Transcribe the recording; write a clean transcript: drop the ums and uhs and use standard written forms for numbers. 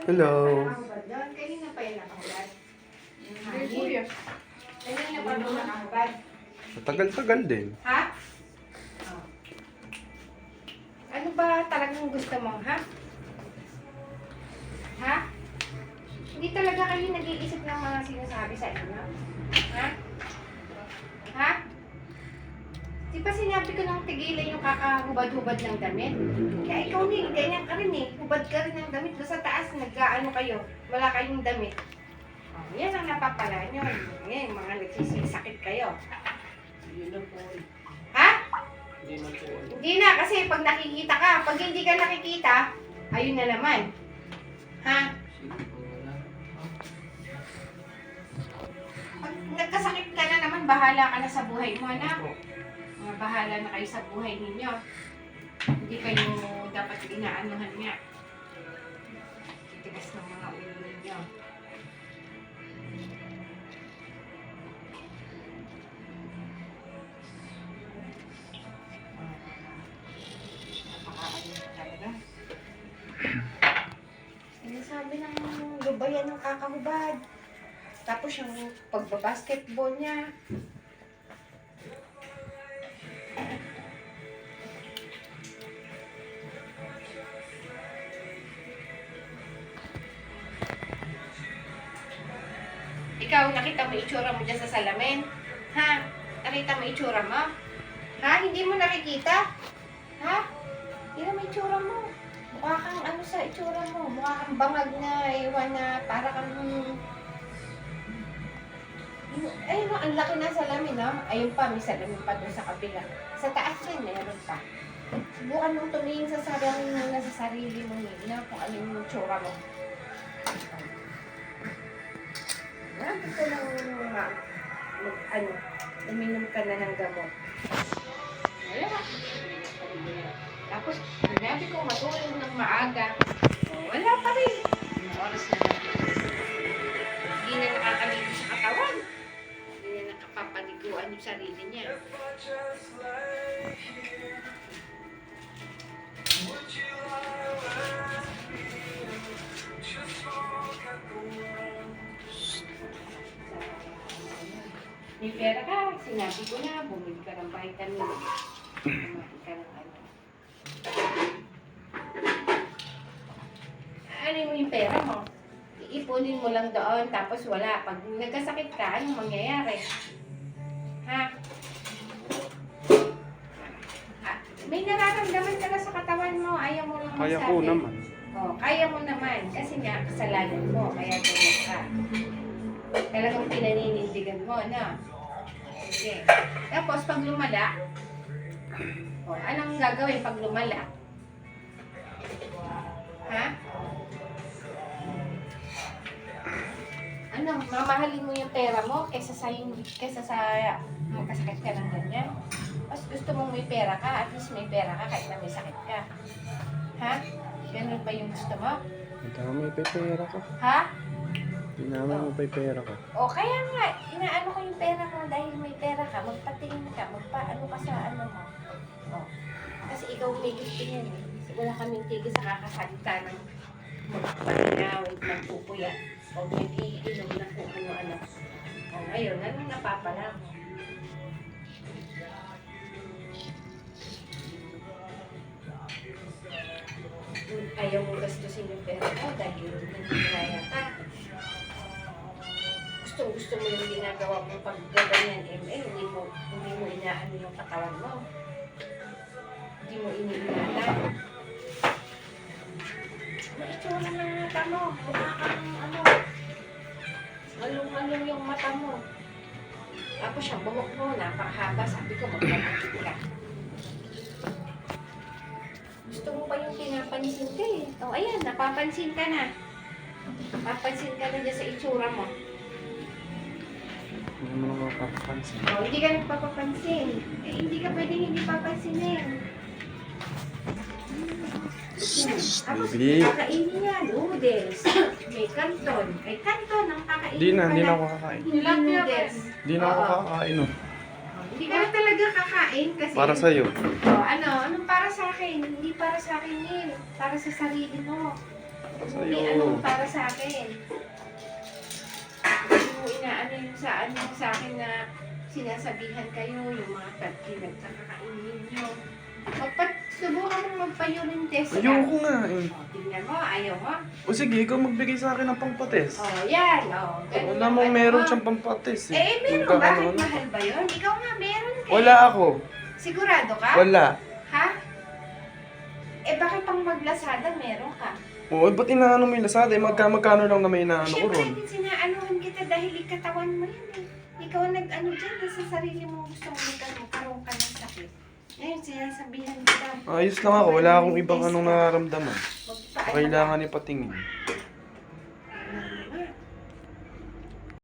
Hello. Nakahubad doon. Kanina pa yan nakahubad. Yung Hindi, hangin. kuya. Kanina pa doon nakahubad. Matagal-tagal din. Ha? Oh. Ano ba talagang gusto mo, ha? Ha? Hindi talaga kayo nag-iisip ng mga sinasabi sa inyo? Ha? Ha? Di ba sinabi ko nang tigilan yung kakahubad-hubad ng damit? Kaya ikaw din, ganyan ka rin eh. Hubad ka rin ng damit. Doon sa taas, nag-ano kayo. Wala kayong damit. Oh, yan ang napapala nyo. Ngayon, mga nagsisakit kayo. Hindi na po. Ha? Hindi na po. Hindi na, kasi pag nakikita ka, pag hindi ka nakikita, ayun na naman. Ha? Sige po, wala. Pag nagkasakit ka na naman, bahala ka na sa buhay mo, anak. Bahala na kayo sa buhay ninyo. Hindi kayo dapat inaanuhan nga. Titigas ng mga ulo ninyo. Napakaalis talaga. Sinasabi ng lubayan ng kakahubad. Tapos yung pagbabasketball niya. Ikaw, nakita mo itsura mo dyan sa salamin? Ha? Nakita mo itsura mo? Ha? Hindi mo nakikita? Ha? Hindi mo itsura mo. Mukha kang ano sa itsura mo. Mukha kang bangag na iwan na para kang... Ayun, ang laki na salamin, no? Ayun pa, may salamin pa doon sa kabila. Sa taas rin, meron pa. Subukan mong tumingin sa sarili mo na sa sarili mo, na kung ano yung itsura mo. Bakit ka lang ano, uminom ka na ng gamot? Wala. Tapos, sinabi ko matulog ng maaga. Wala pa rin. Ang oras na natin. Hindi na nakakaligo sa katawan. Hindi na nakapapaliguan yung sarili niya. May pera ka, sinabi ko na, bumili ka ng vitamin. Bumili ka ng ano. Ano mo yung pera mo? Iipunin mo lang doon, tapos wala. Pag nagkasakit ka, anong mangyayari? Ha? May nararamdaman ka na sa katawan mo, ayaw mo lang Kaya magsabi. ko naman. Oh, kaya mo naman, kasi nga kasalanan mo, kaya tulog ka. Talagang pinaninindigan mo, no? Okay. Tapos, pag lumala, oh, anong gagawin pag lumala? Ha? Ano, mamahalin mo yung pera mo kaysa sa magkasakit ka ng ganyan? Mas gusto mong may pera ka, at least may pera ka kahit na may sakit ka. Ha? Ganun ba yung gusto mo? May pera ko. Ha? Tinama mo pa yung pera ko. O kaya nga, inaano ko yung pera mo dahil may pera ka, magpatingin ka, magpaano ka sa ano mo. O, kasi ikaw may gusto niyan eh. Wala kaming tigil sa kakasalita ng magpahinga, huwag magpupuya, huwag nag-iinom na kung ano-ano. O ngayon, anong napapala mo? Ayaw mo gastusin yung pera mo dahil nagkikaya ka. Gusto mo yung ginagawa mo pag gaganyan, hindi mo inaano yung katawan mo. Hindi mo iniinala. Ano itsura ng mata mo? Mukha kang ano, malung-malung yung mata mo. Tapos yung buhok mo, napakahaba. Sabi ko, magpapakit ka. Gusto mo pa yung pinapansin ka eh. O ayan, napapansin ka na. Napapansin ka na dyan sa itsura mo. Hindi mo naman makapansin. O, hindi ka nagpapapansin. Eh, hindi ka pwedeng hindi papansinin. Tapos, Baby. kakainin niya, noodles. May kanton. May kanton ang kakainin. Hindi na pala. ako kakain. Noodles. Hindi na ako kakain oh. Hindi ka na talaga kakain kasi... Para sa'yo. O, anong para sa akin? Hindi para sa akin yun. Para sa sarili mo. Hindi Sa'yo. ano para sa akin. Hindi mo inaano yung sa akin na sinasabihan kayo, yung mga pinagkakakainin nyo. Subukan mo magpa-urine test. Ayoko nga eh. O, tingnan mo, ayaw mo. O sige, ikaw magbigay sa akin ng pampates. O, yan. O, ganun Wala yung mong ano meron mo. siyang pampates eh. Eh, meron. Magkakaroon Bakit ako. mahal ba yun? Ikaw nga, meron ka. Wala ako. Sigurado ka? Wala. Ha? Eh, bakit pang maglasada meron ka? Oo, ba't inaano mo yung Lazada? Eh, magkano lang naman inaano ko Siyempre, ron? din sinaanuhan kita dahil ikatawan mo yan eh. Ikaw ang nag-ano dyan, sa sarili mo gusto mo magkaroon ka ng sakit. Ngayon, sinasabihan kita. Ayos lang ako, wala akong ibang anong nararamdaman. Magpaano Kailangan ipatingin.